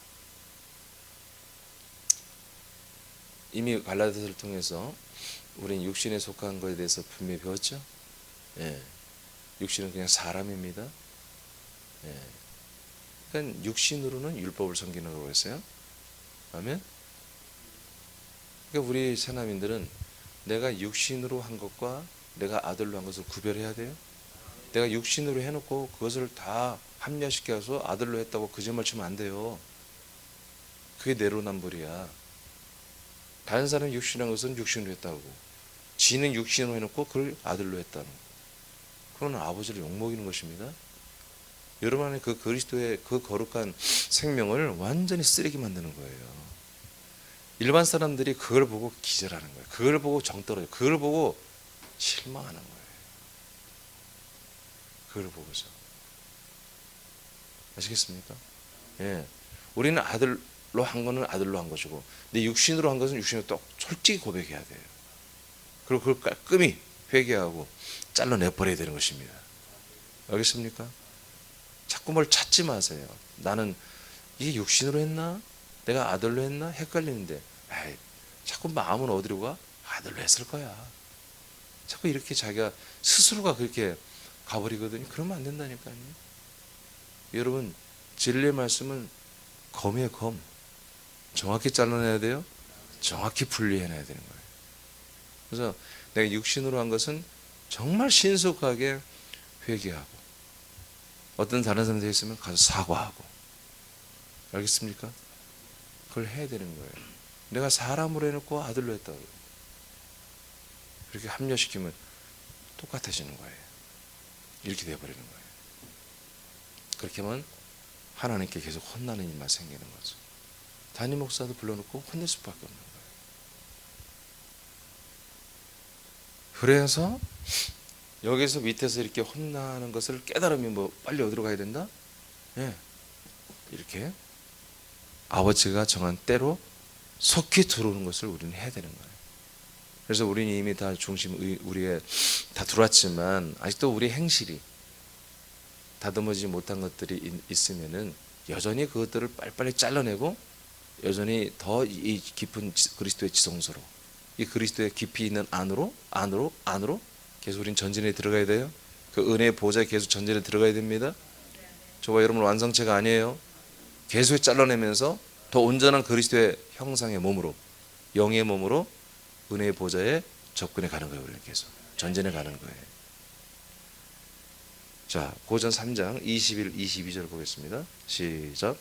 이미 갈라디아서를 통해서 우리는 육신에 속한 것에 대해서 분명히 배웠죠. 예. 육신은 그냥 사람입니다. 예. 그러니까 육신으로는 율법을 섬기는 거였어요. 아멘. 그러니까 우리 새남인들은 내가 육신으로 한 것과 내가 아들로 한 것을 구별해야 돼요. 내가 육신으로 해놓고 그것을 다 합리화시켜서 아들로 했다고 거짓말 치면 안 돼요. 그게 내로남불이야. 다른 사람이 육신한 것은 육신으로 했다고, 지는 육신으로 해놓고 그걸 아들로 했다는 거. 그건 아버지를 욕먹이는 것입니다. 여러분 안에 그 그리스도의 그 거룩한 생명을 완전히 쓰레기 만드는 거예요. 일반 사람들이 그걸 보고 기절하는 거예요. 그걸 보고 정 떨어져요. 그걸 보고 실망하는 거예요. 그걸 보고서. 아시겠습니까? 예. 우리는 아들로 한 거는 아들로 한 것이고, 내 육신으로 한 것은 육신으로 또 솔직히 고백해야 돼요. 그리고 그걸 깔끔히 회개하고 잘라내버려야 되는 것입니다. 알겠습니까? 자꾸 뭘 찾지 마세요. 나는 이게 육신으로 했나? 내가 아들로 했나? 헷갈리는데, 에이, 자꾸 마음은 어디로 가? 아들로 했을 거야. 자꾸 이렇게 자기가 스스로가 그렇게 가버리거든요. 그러면 안 된다니까요. 여러분, 진리의 말씀은 검이에요, 검. 정확히 잘라내야 돼요. 정확히 분리해내야 되는 거예요. 그래서 내가 육신으로 한 것은 정말 신속하게 회개하고, 어떤 다른 사람이 되어 있으면 가서 사과하고. 알겠습니까? 그걸 해야 되는 거예요. 내가 사람으로 해놓고 아들로 했다고. 그렇게 합리화시키면 똑같아지는 거예요. 이렇게 돼버리는 거예요. 그렇게 하면 하나님께 계속 혼나는 일만 생기는 거죠. 담임 목사도 불러놓고 혼낼 수밖에 없는 거예요. 그래서 여기서 밑에서 이렇게 혼나는 것을 깨달으면 뭐 빨리 어디로 가야 된다? 예. 이렇게 아버지가 정한 때로 속히 들어오는 것을 우리는 해야 되는 거예요. 그래서 우리는 이미 다 중심 우리에 다 들어왔지만 아직도 우리 행실이 다듬어지지 못한 것들이 있으면은 여전히 그것들을 빨리빨리 잘라내고 여전히 더 이 깊은 그리스도의 지성소로, 이 그리스도의 깊이 있는 안으로 계속 우리는 전진에 들어가야 돼요. 그 은혜의 보좌에 계속 전진에 들어가야 됩니다. 저와 여러분 완성체가 아니에요. 계속 잘라내면서 더 온전한 그리스도의 형상의 몸으로, 영의 몸으로 은혜의 보좌에 접근해 가는 거예요. 우리는 계속 전진해 가는 거예요. 자, 고전 3장 21, 22절 보겠습니다. 시작.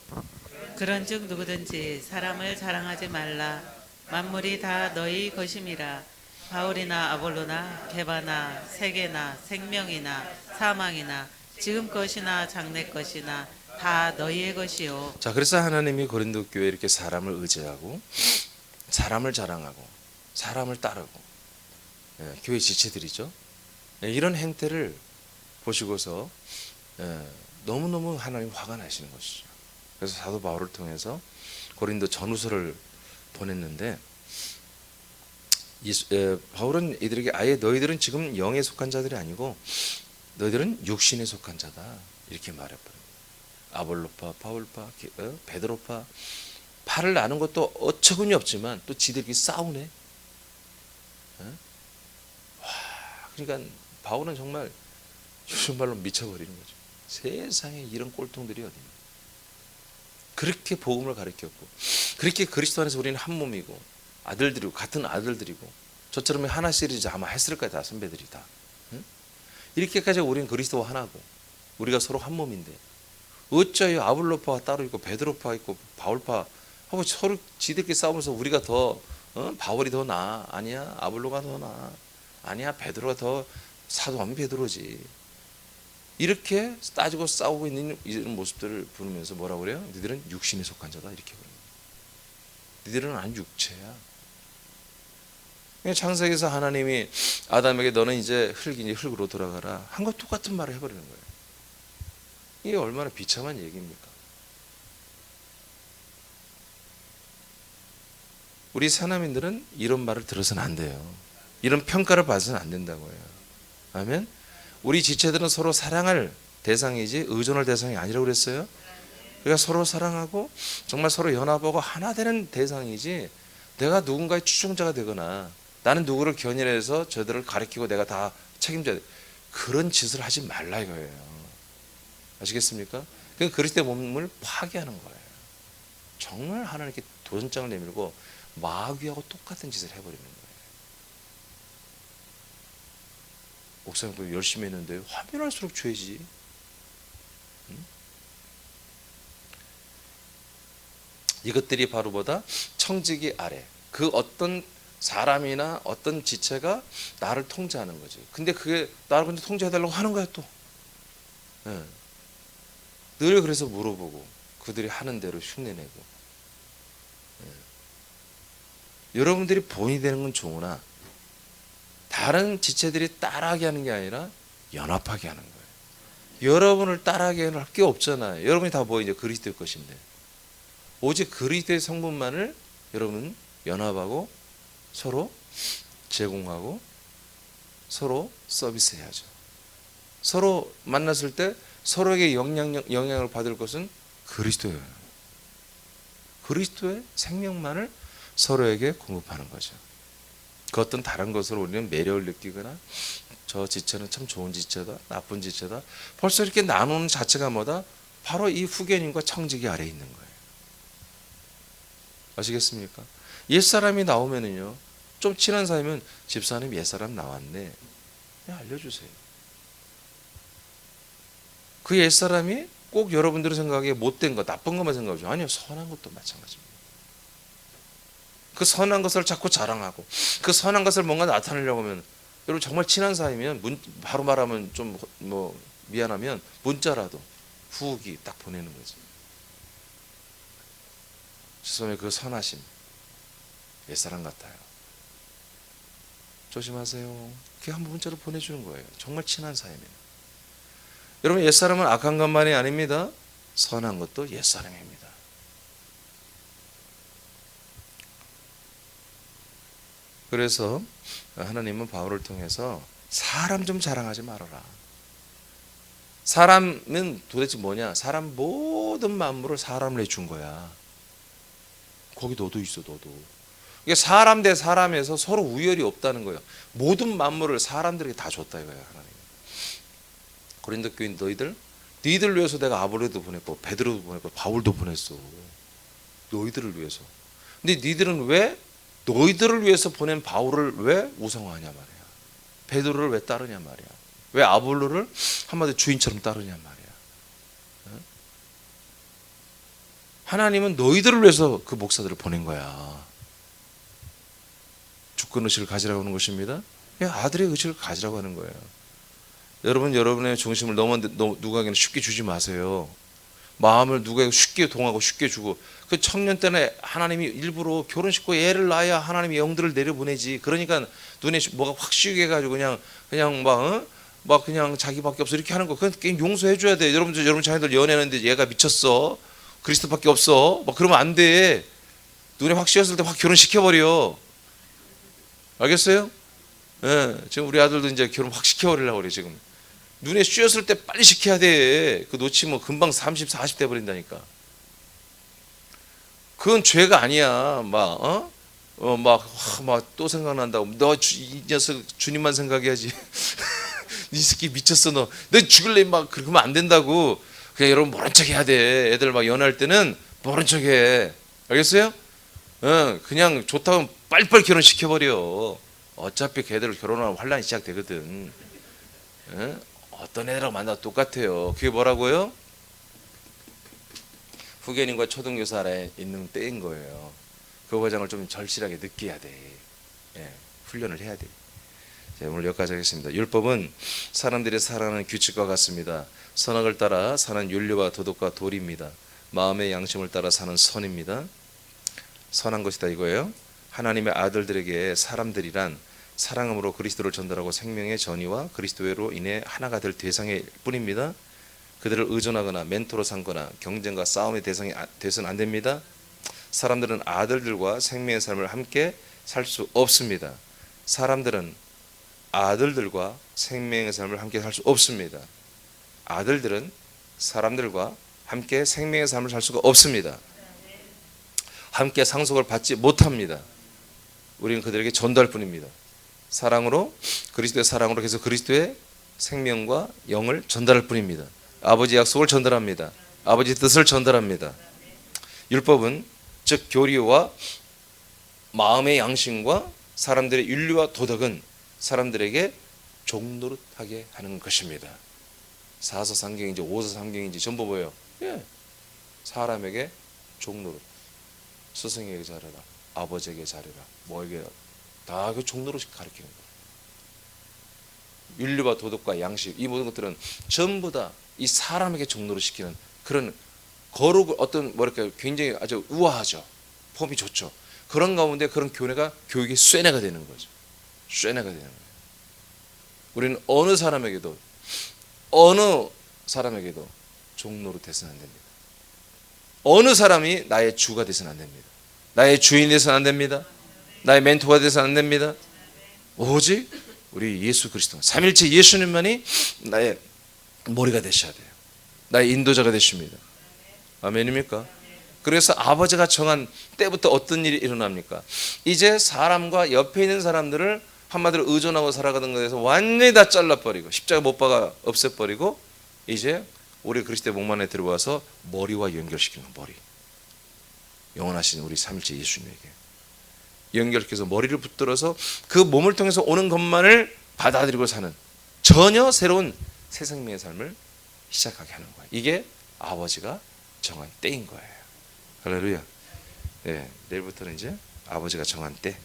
그런즉 누구든지 사람을 자랑하지 말라. 만물이 다 너희 것임이라. 바울이나 아볼로나 게바나 세계나 생명이나 사망이나 지금 것이나 장래 것이나 다 너희의 것이요. 자, 그래서 하나님이 고린도 교회에 이렇게 사람을 의지하고 사람을 자랑하고 사람을 따르고, 교회 지체들이죠. 이런 행태를 보시고서 너무너무 하나님 화가 나시는 것이죠. 그래서 사도 바울을 통해서 고린도 전후서를 보냈는데, 바울은 이들에게 아예 너희들은 지금 영에 속한 자들이 아니고 너희들은 육신에 속한 자다 이렇게 말해버립니다. 아볼로파, 바울파, 베드로파, 팔을 나눈 것도 어처구니 없지만 또 지들끼리 싸우네. 와, 그러니까 바울은 정말 요즘 말로 미쳐버리는 거죠. 세상에 이런 꼴통들이 어디 있나. 그렇게 복음을 가르쳤고, 그렇게 그리스도 안에서 우리는 한 몸이고 아들들이고 같은 아들들이고, 저처럼 하나 시리즈 아마 했을 거야. 다 선배들이 다. 응? 이렇게까지 우리는 그리스도와 하나고 우리가 서로 한 몸인데 어쩌요 아볼로파가 따로 있고 베드로파가 있고 바울파 하고 서로 지들끼리 싸우면서 우리가 더 바울이 더 나아? 아니야, 아볼로가 더 나아? 아니야, 베드로가 더 사도하면 베드로지. 이렇게 따지고 싸우고 있는 이런 모습들을 보면서 뭐라고 그래요? 너희들은 육신에 속한 자다 이렇게 그래요. 너희들은 안 육체야. 창세기에서 하나님이 아담에게 너는 이제 흙이니 흙으로 돌아가라 한 것 똑같은 말을 해버리는 거예요. 이게 얼마나 비참한 얘기입니까? 우리 사남인들은 이런 말을 들어서는 안 돼요. 이런 평가를 받아서는 안 된다고요. 아멘. 우리 지체들은 서로 사랑할 대상이지 의존할 대상이 아니라고 그랬어요. 그러니까 서로 사랑하고 정말 서로 연합하고 하나 되는 대상이지, 내가 누군가의 추종자가 되거나 나는 누구를 견인해서 저들을 가리키고 내가 다 책임져야 돼, 그런 짓을 하지 말라 이거예요. 아시겠습니까? 그 그리스도의 몸을 파괴하는 거예요. 정말 하나님께 도전장을 내밀고 마귀하고 똑같은 짓을 해버리는 거예요. 목사님 그 열심히 했는데 하면 할수록 죄지. 이것들이 바로 뭐다? 청지기 아래, 그 어떤 사람이나 어떤 지체가 나를 통제하는 거지. 근데 그게 나를 근데 통제해달라고 하는 거야 또. 예. 늘 그래서 물어보고 그들이 하는 대로 흉내내고. 예. 여러분들이 본이 되는 건 좋으나 다른 지체들이 따라하게 하는 게 아니라 연합하게 하는 거예요. 여러분을 따라하게 할 게 없잖아요. 여러분이 다 뭐 이제 그리스도의 것인데, 오직 그리스도의 성분만을 여러분 연합하고 서로 제공하고 서로 서비스해야죠. 서로 만났을 때 서로에게 영향을 받을 것은 그리스도예요. 그리스도의 생명만을 서로에게 공급하는 거죠. 그 어떤 다른 것으로 우리는 매력을 느끼거나 저 지체는 참 좋은 지체다, 나쁜 지체다, 벌써 이렇게 나누는 자체가 뭐다? 바로 이 후견인과 청지기 아래에 있는 거예요. 아시겠습니까? 옛사람이 나오면은요, 좀 친한 사람이면 집사님 옛사람 나왔네, 네, 알려주세요. 그 옛사람이 꼭 여러분들의 생각에 못된 것, 나쁜 것만 생각하죠. 아니요, 선한 것도 마찬가지입니다. 그 선한 것을 자꾸 자랑하고 그 선한 것을 뭔가 나타내려고 하면, 여러분 정말 친한 사이면 바로 말하면 좀 뭐 미안하면 문자라도 후기 딱 보내는 거지. 죄송해요, 그 선하심 옛사람 같아요. 조심하세요. 그게 한번 문자로 보내주는 거예요. 정말 친한 사이면. 여러분 옛사람은 악한 것만이 아닙니다. 선한 것도 옛사람입니다. 그래서 하나님은 바울을 통해서 사람 좀 자랑하지 말아라. 사람은 도대체 뭐냐? 사람 모든 만물을 사람을 준 거야. 거기 너도 있어, 너도. 이게 사람 대 사람에서 서로 우열이 없다는 거예요. 모든 만물을 사람들에게 다 줬다 이거예요, 하나님. 고린도 교인 너희들 위해서 내가 아볼로도 보냈고 베드로도 보냈고 바울도 보냈어. 너희들을 위해서. 근데 니들은 왜 너희들을 위해서 보낸 바울을 왜 우상화하냐 말이야. 베드로를 왜 따르냐 말이야. 왜 아볼로를 한마디 주인처럼 따르냐 말이야. 하나님은 너희들을 위해서 그 목사들을 보낸 거야. 주권 의식을 가지라고 하는 것입니다. 아들의 의식을 가지라고 하는 거예요. 여러분, 여러분의 중심을 누구에게는 쉽게 주지 마세요. 마음을 누구에게 쉽게 동하고 쉽게 주고. 그 청년 때는 하나님이 일부러 결혼식고 애를 낳아야 하나님이 영들을 내려보내지. 그러니까 눈에 뭐가 확 씌게 해가지고 그냥 막 그냥 자기밖에 없어 이렇게 하는 거, 그건 용서해 줘야 돼. 여러분 자녀들 연애하는데 얘가 미쳤어, 그리스도밖에 없어, 막 그러면 안 돼. 눈에 확 씌었을 때 확 결혼시켜버려. 알겠어요? 예, 지금 우리 아들도 이제 결혼 확 시켜버리려고 그래. 지금 눈에 씌었을 때 빨리 시켜야 돼. 그 놓치면 금방 30, 40 돼버린다니까. 그건 죄가 아니야. 막 또 생각난다고. 너 이 녀석 주님만 생각해야지. 이 새끼 미쳤어 너 죽을래 막 그러면 안 된다고. 그냥 여러분 모른 척 해야 돼. 애들 막 연애할 때는 모른 척 해. 알겠어요? 그냥 좋다고 빨리빨리 결혼시켜버려. 어차피 걔들 결혼하면 환란이 시작되거든. 어떤 애들하고 만나도 똑같아요. 그게 뭐라고요? 후견인과 초등교사 아래 있는 때인 거예요. 그 과정을 좀 절실하게 느껴야 돼. 훈련을 해야 돼. 자, 오늘 여기까지 하겠습니다. 율법은 사람들이 살아가는 규칙과 같습니다. 선악을 따라 사는 윤리와 도덕과 도리입니다. 마음의 양심을 따라 사는 선입니다. 선한 것이다 이거예요. 하나님의 아들들에게 사람들이란 사랑함으로 그리스도를 전달하고 생명의 전이와 그리스도로 인해 하나가 될 대상일 뿐입니다. 그들을 의존하거나 멘토로 삼거나 경쟁과 싸움의 대상이 되서는 안 됩니다. 사람들은 아들들과 생명의 삶을 함께 살 수 없습니다. 사람들은 아들들과 생명의 삶을 함께 살 수 없습니다. 아들들은 사람들과 함께 생명의 삶을 살 수가 없습니다. 함께 상속을 받지 못합니다. 우리는 그들에게 전도할 뿐입니다. 사랑으로, 그리스도의 사랑으로 계속 그리스도의 생명과 영을 전달할 뿐입니다. 아버지 약속을 전달합니다. 아버지 뜻을 전달합니다. 율법은 즉 교리와 마음의 양심과 사람들의 윤리와 도덕은 사람들에게 종노릇하게 하는 것입니다. 사서삼경인지 오서삼경인지 전부 뭐예요? 예. 사람에게 종노릇. 스승에게 잘해라. 아버지에게 잘해라. 뭐에게 다 그 종노릇이 가르치는 거예요. 윤리와 도덕과 양심 이 모든 것들은 전부 다 이 사람에게 종노릇 시키는 그런 거룩 어떤 뭐랄까 굉장히 아주 우아하죠. 폼이 좋죠. 그런 가운데 그런 교육이 쇠뇌가 되는 거죠. 쇠뇌가 되는 거예요. 우리는 어느 사람에게도 종노릇 해서는 안 됩니다. 어느 사람이 나의 주가 돼서는 안 됩니다. 나의 주인이 돼서는 안 됩니다. 나의 멘토가 돼서는 안 됩니다. 오직 우리 예수 그리스도 삼일체 예수님만이 나의 머리가 되셔야 돼요. 나의 인도자가 되십니다. 아멘입니까? 그래서 아버지가 정한 때부터 어떤 일이 일어납니까? 이제 사람과 옆에 있는 사람들을 한마디로 의존하고 살아가던 것에서 완전히 다 잘라버리고 십자가 못 박아 없애버리고 이제 우리 그리스도의 몸 안에 들어와서 머리와 연결시키는 거예요. 머리. 영원하신 우리 삼일째 예수님에게 연결시켜서 머리를 붙들어서 그 몸을 통해서 오는 것만을 받아들이고 사는 전혀 새로운 새 생명의 삶을 시작하게 하는 거예요. 이게 아버지가 정한 때인 거예요. 할렐루야. 네, 내일부터는 이제 아버지가 정한 때